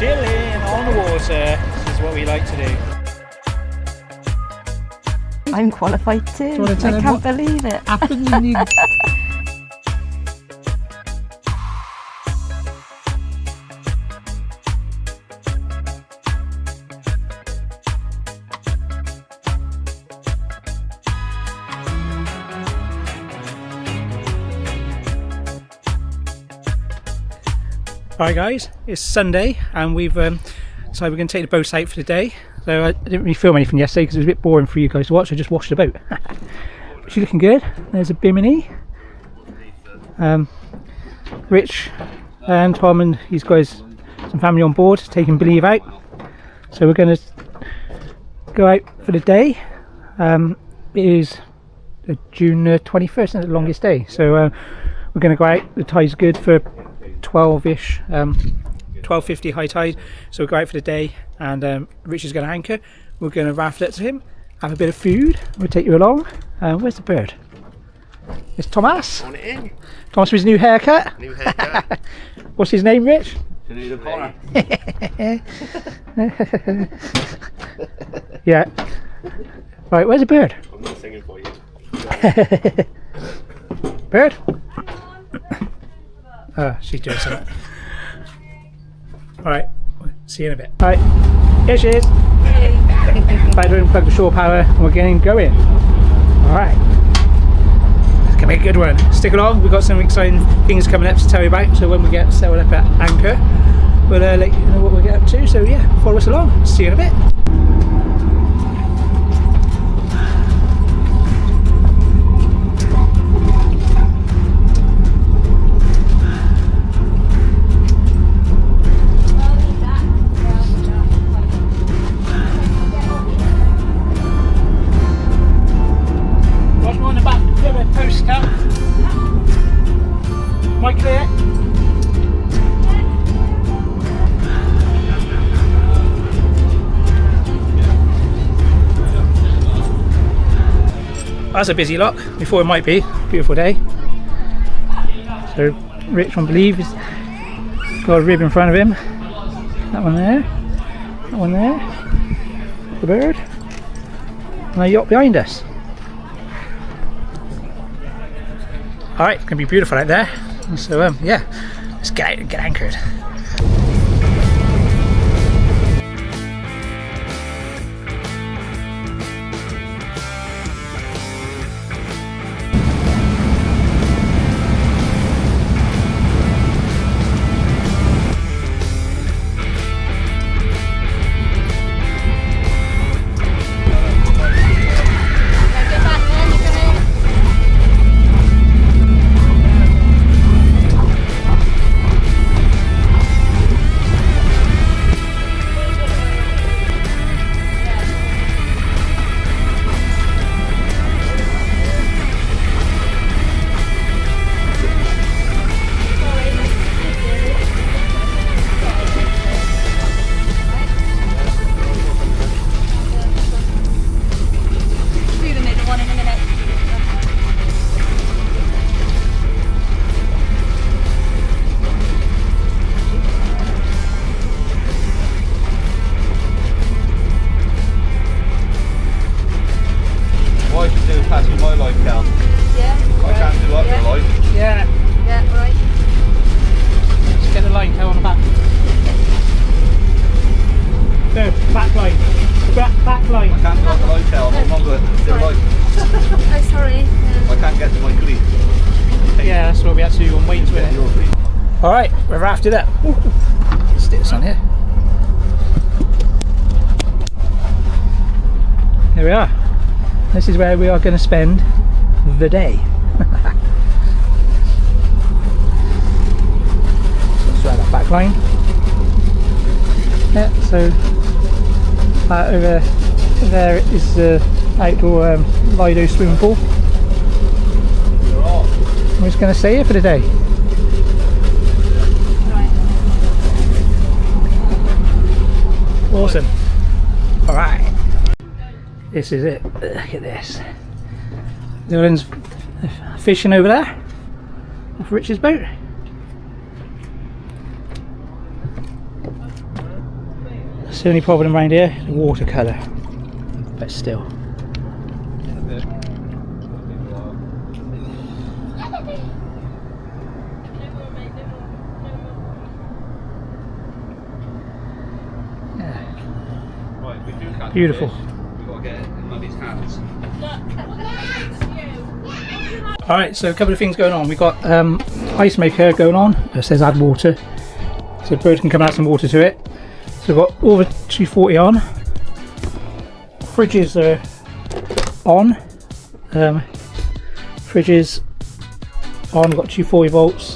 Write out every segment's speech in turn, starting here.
chilling on the water. This is what we like to do. I'm qualified too. I can't believe it. Happened when you... Alright guys, it's Sunday and we've decided we're going to take the boat out for the day. So I didn't really film anything yesterday because it was a bit boring for you guys to watch. I just washed the boat. She's looking good. There's a bimini. Rich and Tom and these guys, some family on board, taking Believe out. So we're going to go out for the day. It is June 21st, isn't it, the longest day. So we're going to go out. The tide's good for 12ish, 12:50 high tide, so we'll go out for the day and Rich is going to anchor. We're going to raft it to him, have a bit of food, we'll take you along. Where's the bird? It's Thomas. On it in. Thomas with his new haircut. New haircut. What's his name, Rich? Yeah. Right, where's the bird? I'm not singing for you. Bird? She's doing something. Alright, see you in a bit. Alright, here she is. Hey. Right, we're going to plug the shore power and we're getting going. Alright. It's going to be a good one. Stick along, we've got some exciting things coming up to tell you about, so when we get settled up at anchor, we'll let you know what we'll get up to. So yeah, follow us along. See you in a bit. Mic clear? That's a busy lock. Before it might be. Beautiful day. So Rich on Believe has got a rib in front of him. That one there. That one there. The bird. And a yacht behind us. Alright, it's going to be beautiful out there. So yeah, let's get out and get anchored. Alright, we're rafted up. Let's stick this on here. Here we are. This is where we are going to spend the day. Let's try that back line. Yeah, so over there is the outdoor Lido swimming pool. We're just going to stay here for the day. Awesome. Alright. This is it. Look at this. Dylan's fishing over there off Rich's boat. It's the only problem around here, the watercolour. But still. Beautiful. Alright, so a couple of things going on. We've got ice maker going on. It says add water. So the bird can come out some water to it. So we've got over 240 on. Fridges are on. Fridges on, we've got 240 volts.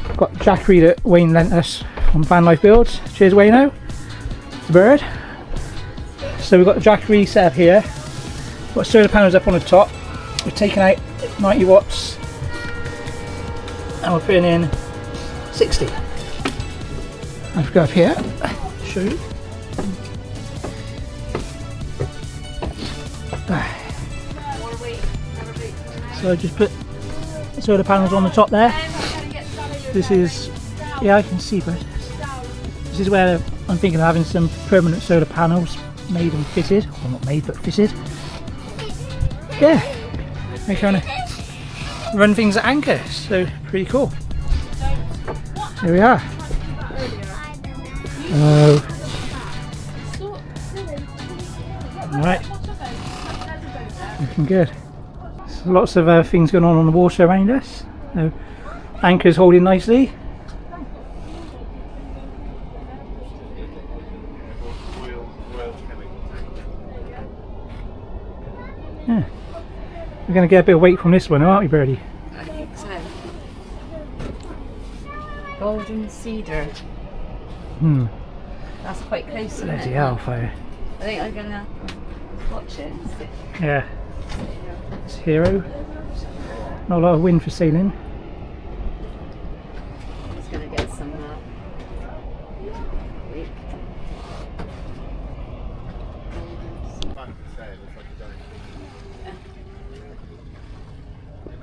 We've got Jackery that Wayne lent us from Van Life Builds. Cheers Wayno. The bird. So we've got the Jackery set up here. We've got solar panels up on the top. We're taking out 90 watts and we're putting in 60. I've got up here, show you. So I just put solar panels on the top there. This is, yeah, I can see, but this is where I'm thinking of having some permanent solar panels made and fitted, well not made but fitted. Yeah, we're trying to run things at anchor, so pretty cool. Here we are. Alright, looking good. So lots of things going on the water around us. So, anchor's holding nicely. Yeah. We're going to get a bit of weight from this one, aren't we, Birdie? I think so. Golden cedar. That's quite close to Bloody it. hellfire. I think I'm gonna watch it. Yeah. It's Hero. Not a lot of wind for sailing. I'm just gonna get some weight.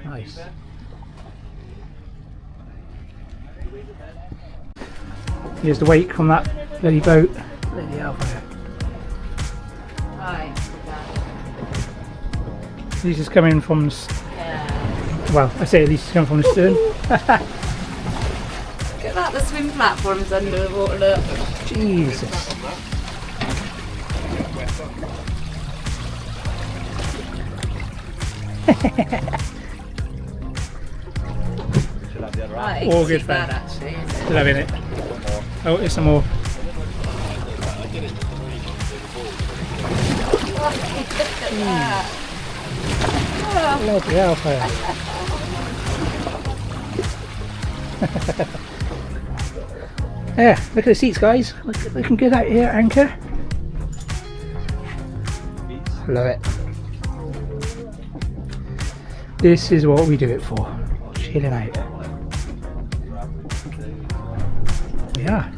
Nice. Here's the wake from that bloody boat. Bloody hellfire. Right. At least it's coming from the Yeah. well, I say at least it's coming from the stern. Look at that, the swim platform's under the water, look. Jesus. Right, All it's good too fun. bad actually, is it? Still having it. Oh, there's some more. Bloody hellfire. Yeah, look at the seats, guys. Looking good out here, anchor. Love it. This is what we do it for. Chilling out. We are.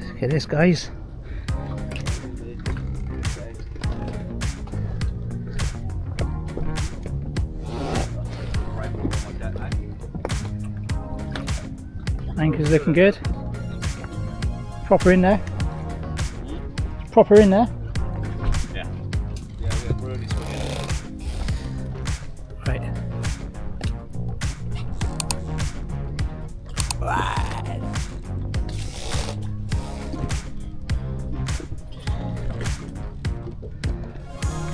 Look at this, guys. Anchor's looking good. Proper in there. Proper in there. Yeah. Yeah, we're only swinging. Right.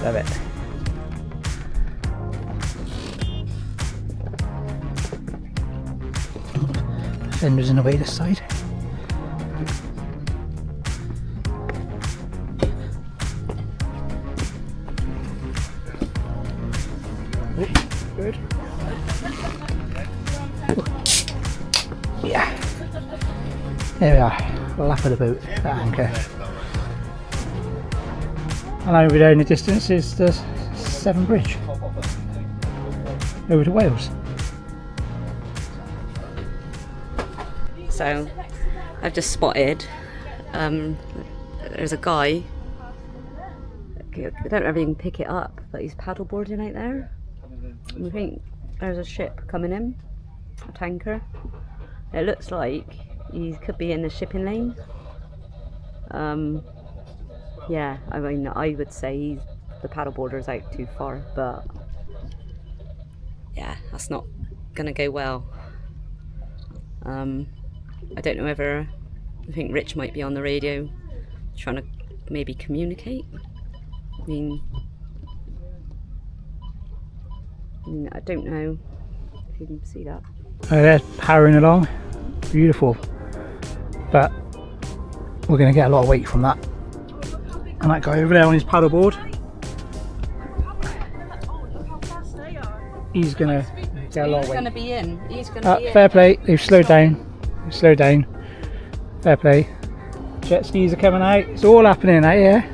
Love it. Fender's in the way this side. Good. Yeah. There we are. Lap of the boat at anchor. And over there in the distance is the Severn Bridge over to Wales. So, I've just spotted, there's a guy, I don't know if he can pick it up, but he's paddleboarding out there. And we think there's a ship coming in, a tanker. It looks like he could be in the shipping lane. Yeah, I mean, I would say the paddleboarder's out too far, but yeah, that's not gonna go well. I don't know whether, I think Rich might be on the radio trying to maybe communicate. I mean, I don't know if you can see that. Oh, they're powering along, beautiful, but we're going to get a lot of weight from that. And that guy over there on his paddleboard, he's going to get a lot of weight. He's going to be in. He's going to be in. Fair play, they've slowed down. They've slowed down. Fair play. Jet skis are coming out. It's all happening out here.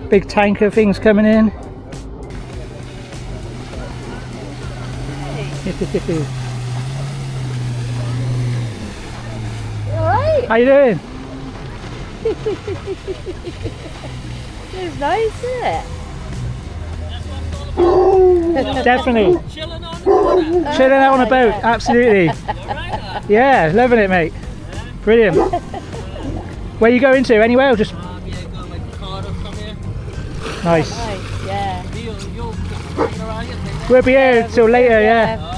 Big tanker things coming in. Hey. Alright. How you doing? It's nice, isn't it? Definitely. Chilling on the water. Chilling out on a boat, absolutely. Yeah, loving it, mate. Brilliant. Where you going to? Anywhere or just? Yeah, go like Cardiff from here. Nice. Nice, yeah. You'll hang around, you think? We'll be here till later, yeah. Oh,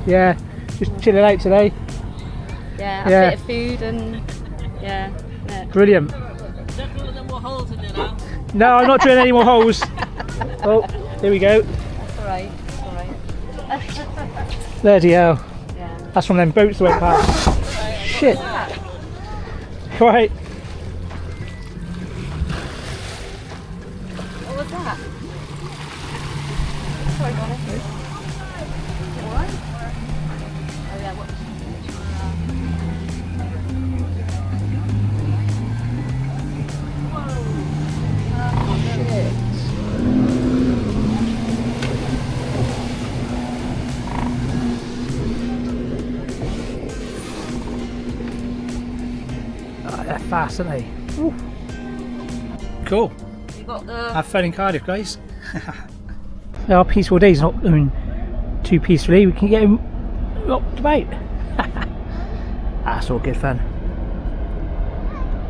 Yeah, just chilling out today. Yeah, Yeah. a bit of food and yeah. Brilliant. don't drill them more holes in there now. No, I'm not drilling any more holes. Oh, there we go. That's alright, that's alright. Bloody hell. Yeah. That's from them boats that went past. Shit. Right. What was that? Sorry, got it. What? Oh yeah, what? Oh, they're fast, aren't they? Ooh. Cool. You got the. Have fun in Cardiff, guys. They are peaceful days, not too peacefully. We can get them rocked about. That's all good fun.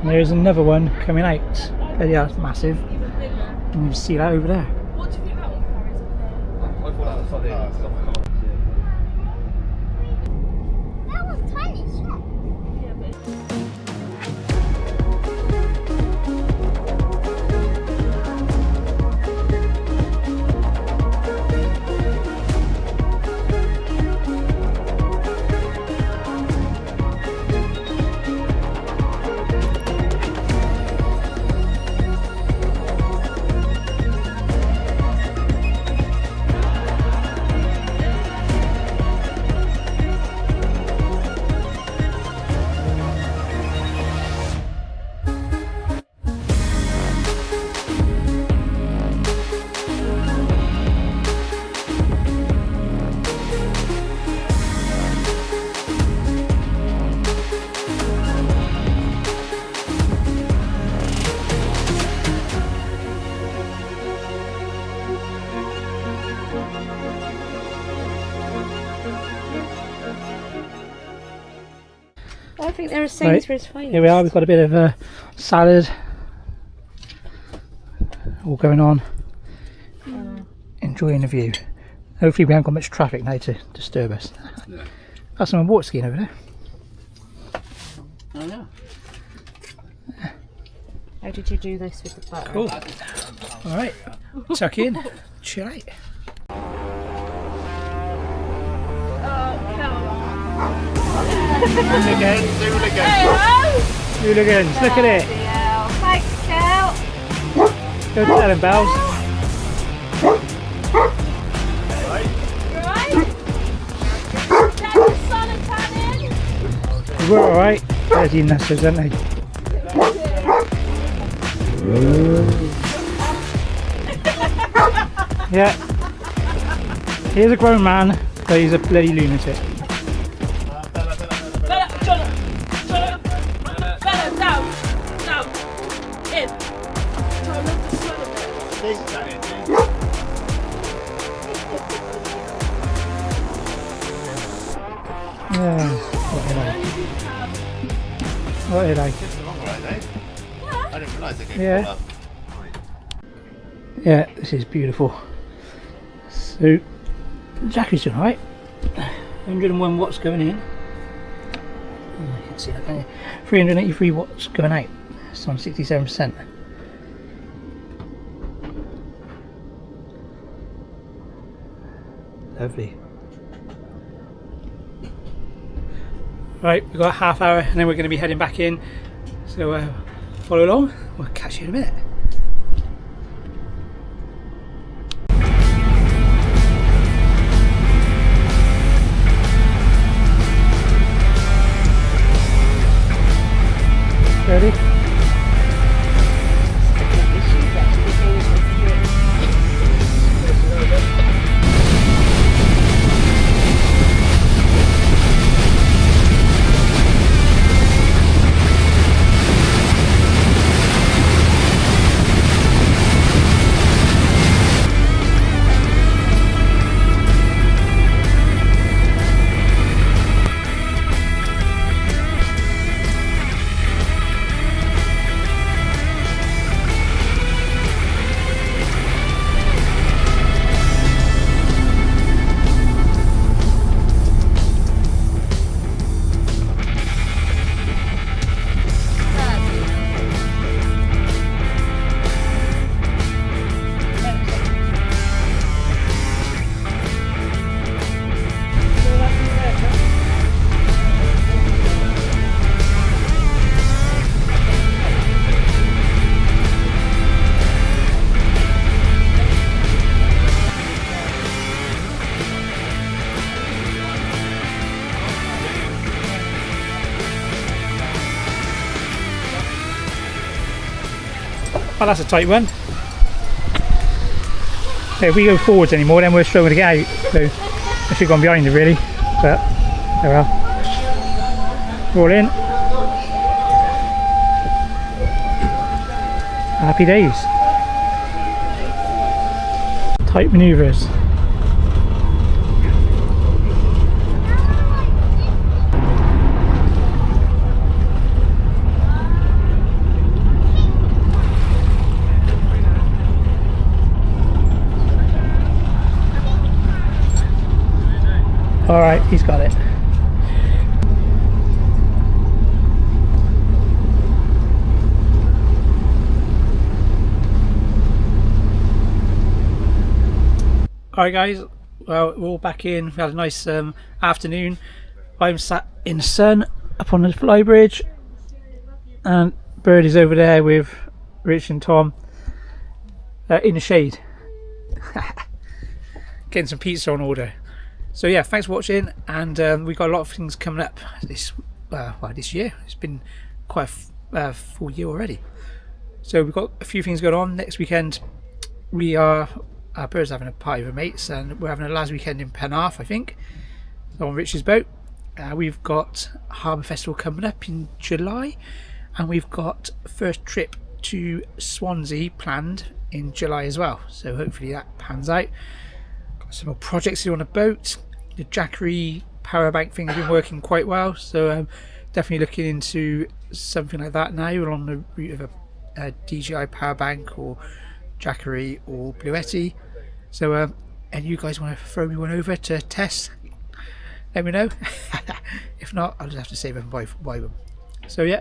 And there's another one coming out. There they are, it's massive. And you can see that over there. What do you think that one carries up there? That was tiny, shit. Yeah, but I think there are Sainsbury's finest. Here we are, we've got a bit of a salad all going on. Enjoying the view. Hopefully we haven't got much traffic now to disturb us. Yeah. Got someone water skiing over there. Oh, yeah. How did you do this with the butter? Cool. Alright, tuck in, chill out. Hooligans, look at it. Thanks, Cal. Go tell him, Bells. They were alright. Bloody nutters, aren't they? Yeah. Here's a grown man, but he's a bloody lunatic. Bella, down, down, in. I love the smell of it. Yeah, what they like. What they like. It's the long way, eh? I didn't realise they gave Yeah. full up. Yeah, this is beautiful. So, Jackie's doing alright. 101 watts going in. Oh, you can see that, can't you? 383 watts going out. It's on 67%. Lovely. Right, we've got a half hour and then we're going to be heading back in. So follow along. We'll catch you in a minute. Ready? Oh, that's a tight one. So if we go forwards anymore, then we're struggling to get out. So I should have gone behind it really, but there we are. We're all in. Happy days. Tight manoeuvres. Alright, he's got it. Alright guys, well we're all back in. We had a nice afternoon. I'm sat in the sun up on the flybridge and Bird is over there with Rich and Tom in the shade. Getting some pizza on order. So yeah, thanks for watching, and we've got a lot of things coming up this year. It's been quite a full year already. So we've got a few things going on. Next weekend our Bird's having a party with mates, and we're having a last weekend in Penarth, I think, on Rich's boat. We've got Harbourfestival coming up in July, and we've got first trip to Swansea planned in July as well. So hopefully that pans out. Some more projects here on the boat. The Jackery power bank thing has been working quite well, so definitely looking into something like that now along the route of a DJI power bank or Jackery or Bluetti. So and you guys want to throw me one over to test, let me know. If not, I'll just have to save them and buy them. So yeah,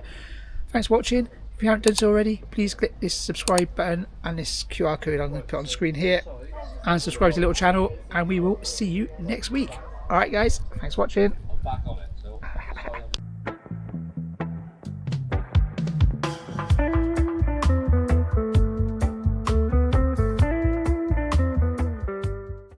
thanks for watching. If you haven't done so already, please click this subscribe button and this QR code I'm going to put on the screen here, and subscribe to the little channel, and we will see you next week. Alright guys, thanks for watching. Back on it.